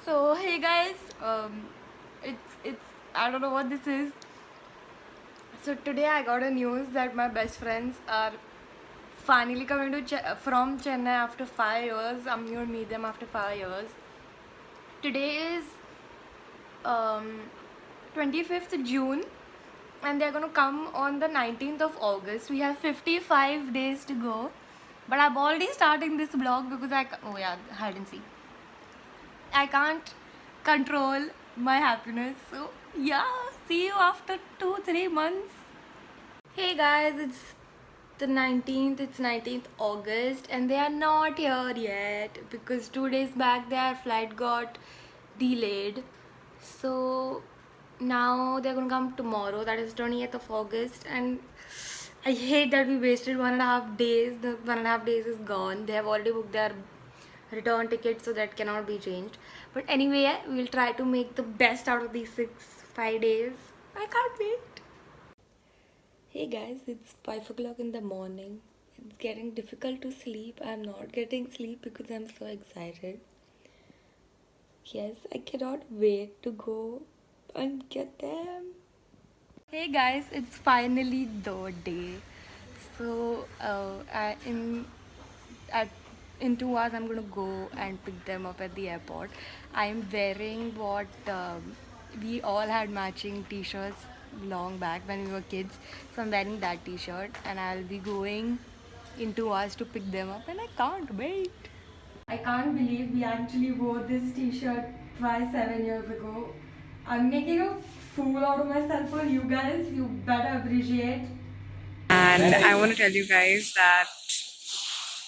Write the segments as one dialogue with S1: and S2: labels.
S1: So hey guys, it's I don't know what this is. So today I got a news that my best friends are finally coming to from Chennai after 5 years. I'm gonna meet them after 5 years. Today is um, 25th June, and they're gonna come on the 19th of August. We have 55 days to go, but I'm already starting this vlog because oh yeah, hide and seek. I can't control my happiness. So yeah, see you after 2-3 months. Hey guys, it's the 19th. It's 19th August, and they are not here yet because 2 days back their flight got delayed. So now they're gonna come tomorrow. That is 20th of August, and I hate that we wasted 1.5 days. The 1.5 days is gone. They have already booked their return ticket, so that cannot be changed. But anyway, we'll try to make the best out of these 5 days. I can't wait. Hey guys, it's 5 o'clock in the morning. It's getting difficult to sleep. I'm not getting sleep because I'm so excited. Yes, I cannot wait to go and get them. Hey guys, it's finally the day. So at in 2 hours I'm gonna go and pick them up at the airport. I'm wearing what we all had matching t-shirts long back when we were kids. So I'm wearing that t-shirt and I'll be going in 2 hours to pick them up, and I can't wait. I can't believe we actually wore this t-shirt 7 years ago. I'm making a fool out of myself for you guys. You better appreciate. And I want to tell you guys that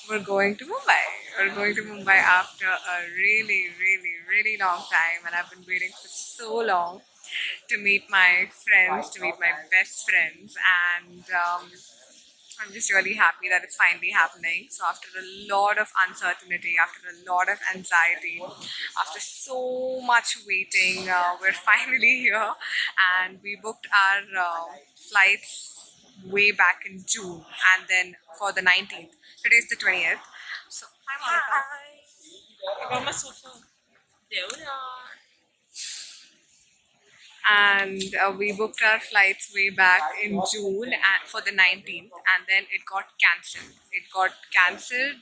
S1: we're going to Mumbai. We're going to Mumbai after a really long time, and I've been waiting for so long to meet my friends, to meet my best friends, and I'm just really happy that it's finally happening. So after a lot of uncertainty, after a lot of anxiety, after so much waiting, we're finally here, and we booked our flights way back in June, and then for the 19th. Today's the 20th. So hi Monica. I got my sofa. And we booked our flights way back in June for the 19th, and then it got cancelled.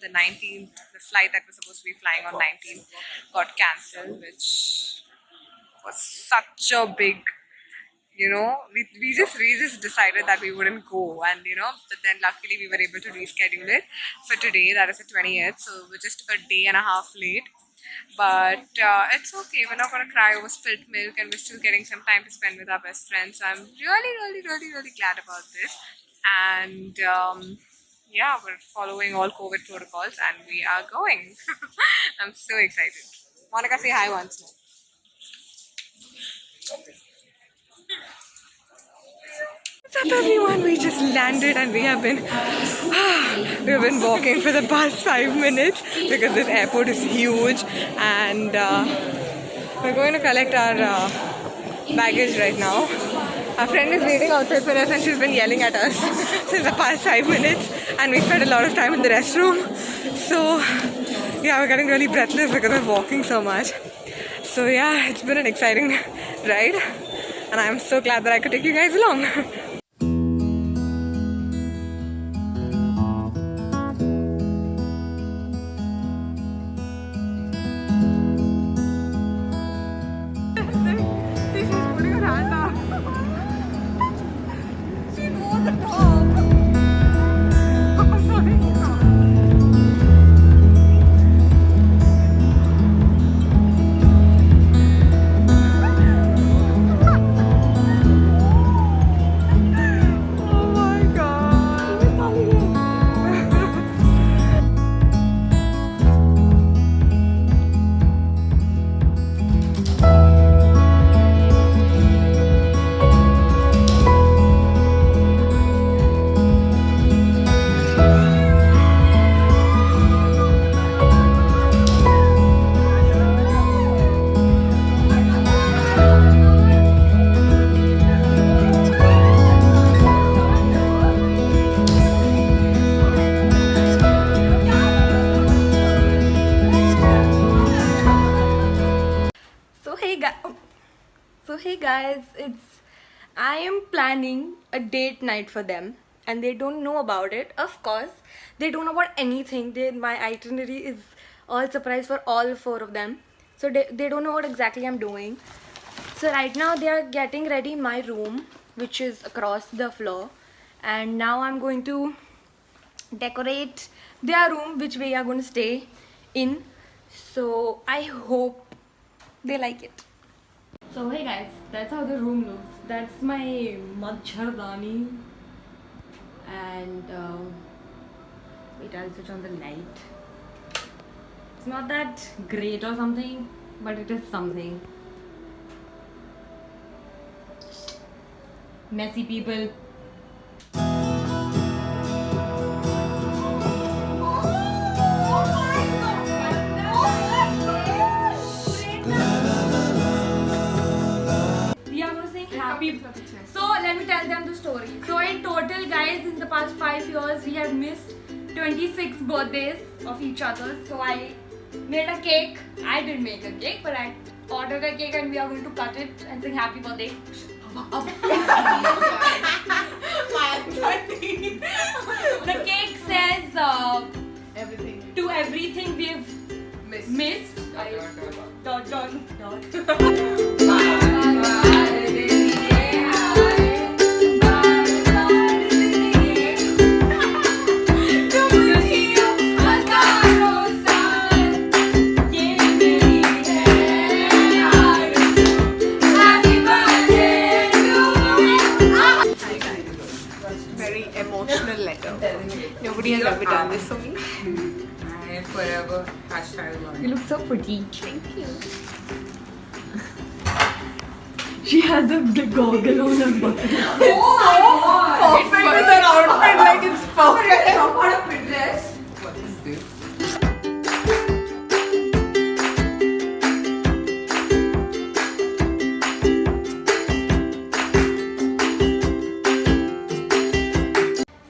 S1: The 19th, the flight that was supposed to be flying on 19th got cancelled, which was such a big, we just decided that we wouldn't go, and but then luckily we were able to reschedule it for today. That is the 20th, so we're just a day and a half late. But it's okay. We're not going to cry over spilt milk, and we're still getting some time to spend with our best friends. So I'm really glad about this. And yeah, we're following all COVID protocols, and we are going. I'm so excited. Monica, say hi once more. What's up everyone? We just landed and we have been walking for the past 5 minutes because this airport is huge, and we're going to collect our baggage right now. Our friend is waiting outside for us, and she's been yelling at us since the past 5 minutes, and we spent a lot of time in the restroom. So yeah, we're getting really breathless because we're walking so much. So yeah, it's been an exciting ride, and I'm so glad that I could take you guys along. hey guys, I am planning a date night for them, and they don't know about it. Of course, they don't know about anything. My itinerary is all surprise for all four of them, so they don't know what exactly I'm doing. So right now they are getting ready in my room, which is across the floor, and now I'm going to decorate their room, which we are going to stay in. So I hope they like it. So hey guys, that's how the room looks. That's my Machardani. And wait, I'll switch on the light. It's not that great or something, but it is something. Messy people. We are going to sing happy. So let me tell them the story. So in total, guys, in the past 5 years, we have missed 26 birthdays of each other. So I made a cake. I didn't make a cake, but I ordered a cake and we are going to cut it and sing happy birthday. The cake says
S2: Everything.
S1: to everything we've missed. Dot dot dot.
S2: Very emotional letter. Nobody has ever done this for me.
S3: I forever #love.
S1: You look so pretty.
S2: Thank you.
S1: She has a goggle on her butt.
S2: It was an outfit like it's perfect.
S3: What is this?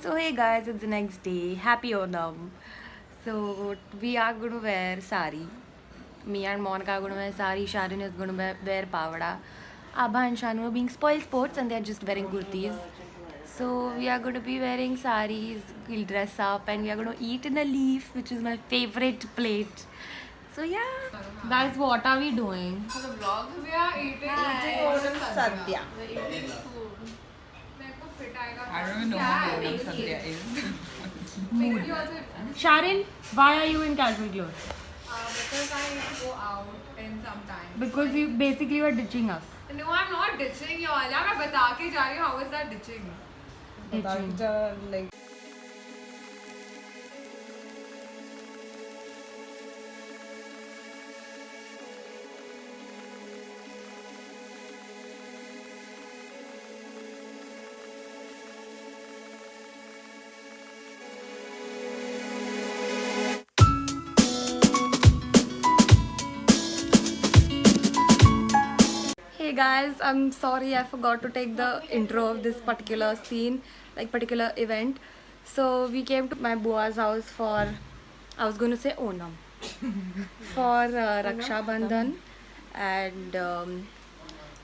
S1: So hey guys, it's the next day. Happy Onam. So we are going to wear sari. Me and Monica are going to wear sari. Sharon is going to wear pavada. Abha and Shanu are being spoiled sports and they are just wearing kurtis. So we are going to be wearing saris. We'll dress up and we are going to eat in a leaf, which is my favorite plate. So yeah, guys, what are we doing?
S2: For the vlog, we are eating
S1: Sadhya.
S2: We're eating food. मेरे को fit आएगा.
S3: I don't even know what Onam Sadhya is.
S2: Maybe also
S1: Sharon, why are you in casual clothes?
S2: because I need to go out in some time.
S1: Because you basically were ditching us.
S2: No, I'm not ditching you all. मैं बता के जा रही हूँ. How is that ditching?
S1: Ditching. Hey guys, I'm sorry I forgot to take the intro of this particular scene, like particular event. So we came to my bua's house for, I was going to say Onam, for Raksha Bandhan, and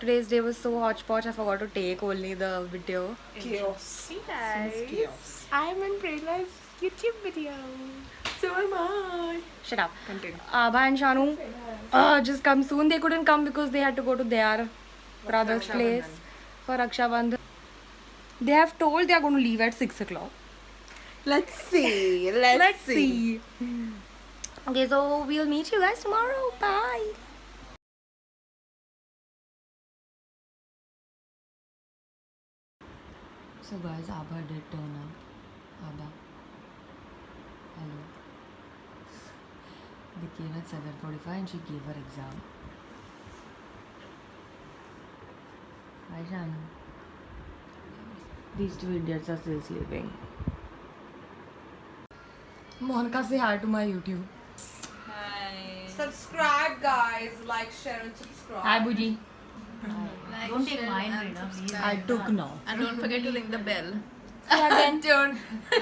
S1: today's day was so hodgepodge I forgot to take only the video.
S2: Chaos. Guys, I'm in Prerna's YouTube video. So am I.
S1: Shut up.
S2: Continue.
S1: Abha and Shanu just come soon. They couldn't come because they had to go to their brother's place for Raksha Bandhan. They have told they are going to leave at 6 o'clock.
S2: Let's see.
S1: Let's see. Okay, so we'll meet you guys tomorrow. Bye. So guys, Abha did turn up. Abha. Hello. They came at 7:45 and she gave her exam. Hi Shanu. These two idiots are still sleeping. Monica, say hi to my YouTube.
S3: Hi.
S2: Subscribe, guys. Like, share, and subscribe.
S1: Hi Buji.
S4: Don't take mine, Reena, please.
S1: I took now.
S4: And don't forget to ring the bell.
S1: Again. Don't.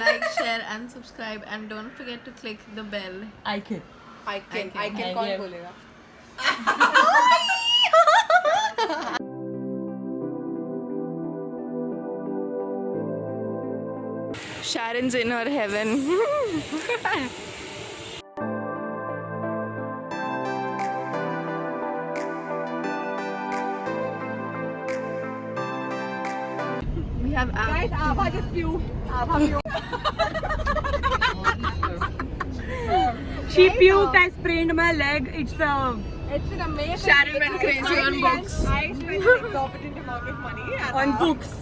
S4: Like, share, and subscribe. And don't forget to click the bell.
S1: I can.
S2: I can.
S1: I
S2: कौन
S1: can.
S2: बोलेगा?
S1: Sharon's in her heaven.
S4: We have
S2: Guys, Abha just puked. She puked. I sprained my leg. It's an amazing.
S4: Sharon went crazy on books.
S2: I spent an exorbitant amount of money on books.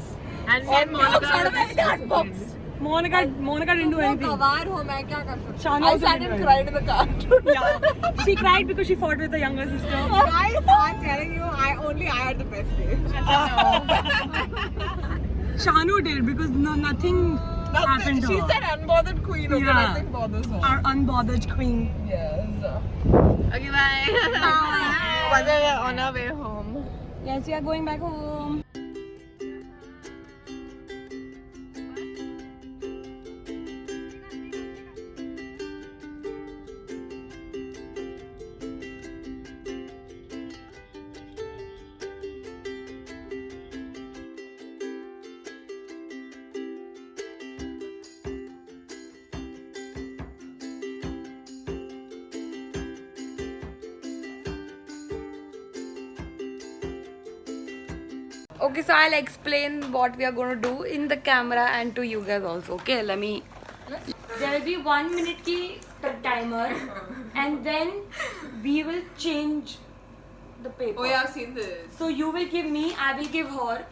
S4: And me and Monica
S2: books. Monica didn't do anything. I sat and cried in the car. Yeah. She cried because she fought with her younger sister. Guys, I'm telling you, I had the best day. Shanu did because nothing happened to her.
S3: She's that unbothered queen, okay?
S2: Yeah.
S3: Nothing bothers her.
S2: Our unbothered queen.
S3: Yes.
S4: Okay, bye. But we're on our way home.
S2: Yes, we are going back home.
S1: Okay, so I'll explain what we are going to do in the camera and to you guys also. Okay, let me. There will be 1 minute ki timer, and then we will change the paper.
S3: Oh yeah, I've seen this.
S1: So you will give me, I will give her,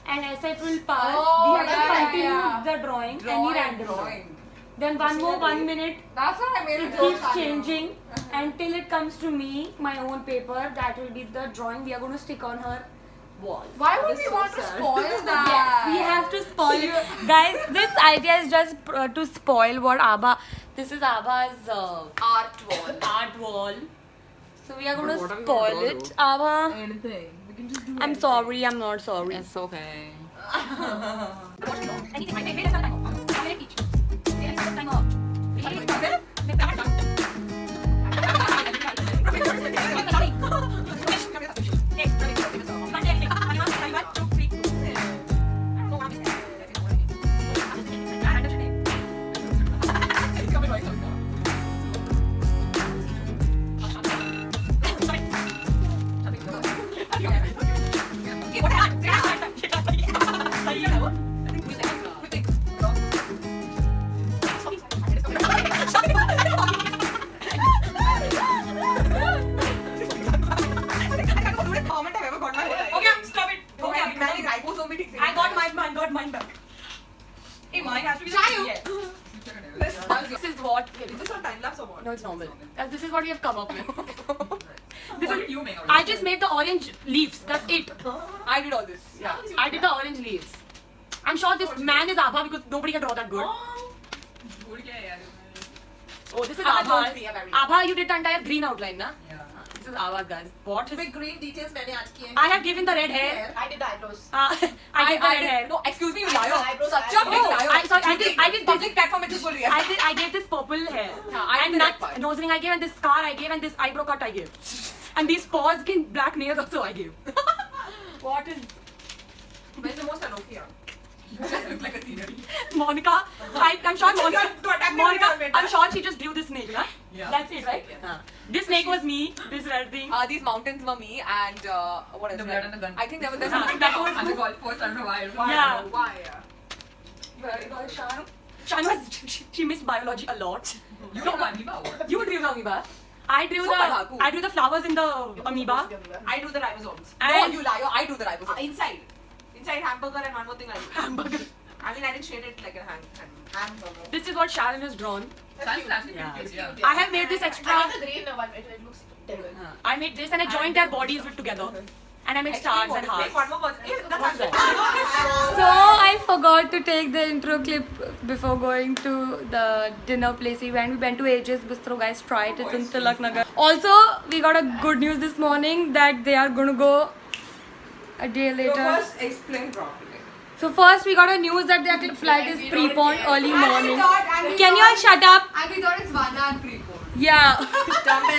S1: and as it will pass,
S3: Oh,
S1: we have to
S3: yeah,
S1: continue
S3: yeah.
S1: the drawing any random.
S3: drawing.
S1: Then one more 1 minute.
S3: That's what I made
S1: It
S3: it
S1: keeps changing until it comes to me, my own paper. That will be the drawing we are going to stick on her wall.
S3: Why would we want to spoil that?
S1: Yes, we have to spoil it. Guys, this idea is just to spoil what Abha. This is Abha's art wall. So we are going to spoil it. Abha,
S3: Anything. We can just do
S1: I'm sorry, I'm not sorry.
S3: It's okay.
S1: This is what.
S3: Is this on time lapse or what?
S1: No, it's normal. This is what we have come up with. This
S3: What
S1: is,
S3: did you make?
S1: I just made the orange leaves. That's it. I did all this. Yeah. I did the orange leaves. I'm sure this man is Abha because nobody can draw that good. Oh, this is Abha. Abha, you did the entire green outline, na?
S3: Yeah.
S1: This is Abha, guys. What is?
S3: Big green details मैंने आज किए हैं.
S1: I have given the red hair.
S3: I did eyebrows.
S1: I did the red hair.
S3: No, excuse me, you liar.
S1: Eyebrows,
S3: Such a big liar.
S1: I did
S3: public platform में बोल रही है.
S1: I gave this purple hair.
S3: I
S1: and
S3: did that
S1: nut
S3: part.
S1: nose ring I gave, and this scar I gave, and this eyebrow cut I gave. And these paws and black nails also I gave. What is
S3: Where's the most Anokia? You just look like a scenery.
S1: Monica? I'm sure Monica.
S3: To attack me
S1: Monica,
S3: with your
S1: I'm sure she just drew this snake, right?
S3: Yeah.
S1: That's it, right? This snake was me. This red thing.
S3: These mountains were me and what is
S5: The
S3: it?
S5: blood and the gun.
S3: I think there was
S1: That was
S5: And the golf course, I don't know why.
S1: Yeah.
S3: Why?
S1: Shanu, she missed biology a lot.
S5: You know amoeba.
S1: You drew the amoeba. I drew
S3: So Padaku.
S1: I drew the flowers in the amoeba.
S3: I do the ribosomes.
S1: And-
S3: No, you liar. I do the ribosomes. Inside hamburger and one more thing I do.
S1: Hamburger.
S3: I mean, I didn't shade it like a hamburger.
S1: This is what Sharon has drawn.
S5: That's plastic.
S1: Yeah.
S5: Yeah.
S1: I have made this extra.
S2: the green one. It looks terrible.
S1: I made this and I joined their bodies together. And I made stars and hearts.
S3: Make one more person. That's
S1: So I forgot to take the intro clip before going to the dinner place we went. We went to AJ's Bistro, guys. Try it. It's in Tilak Nagar. Also, we got a good news this morning that they are going to go a day later.
S3: first explain properly.
S1: So first we got a news that their flight is preponed early morning. Can you all shut up?
S3: And we thought it's 1 hour pre-pone.
S1: Yeah.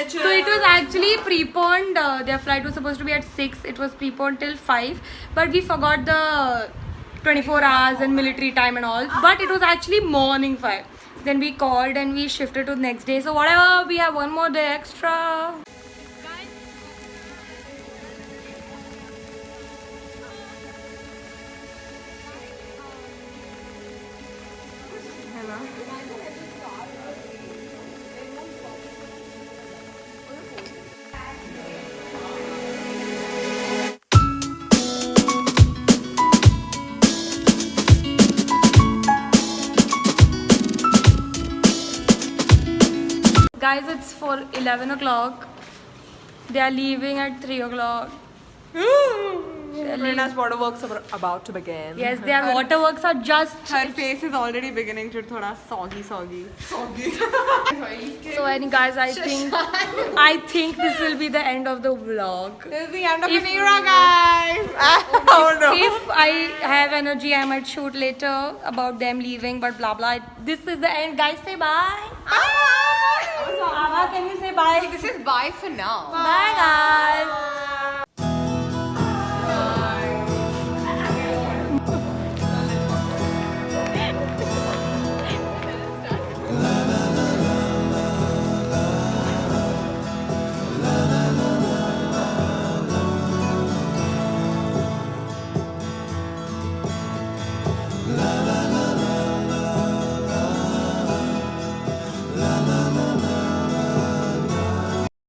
S1: So it was actually preponed. Their flight was supposed to be at 6. It was preponed till 5. But we forgot the 24 hours and military time and all. But it was actually morning 5. Then we called and we shifted to the next day. So whatever, we have one more day extra. Guys, it's for 11 o'clock. They are leaving at 3 o'clock.
S2: Rena's waterworks are about to begin.
S1: Yes, their waterworks are just.
S2: Her face is already beginning to thoda soggy.
S1: So, and guys, I think this will be the end of the vlog.
S2: This is the end of an era, guys. Oh no.
S1: If I have energy, I might shoot later about them leaving, but blah blah. This is the end. Guys, say bye. Ava, can you say bye?
S4: This is bye for now.
S1: Bye, guys.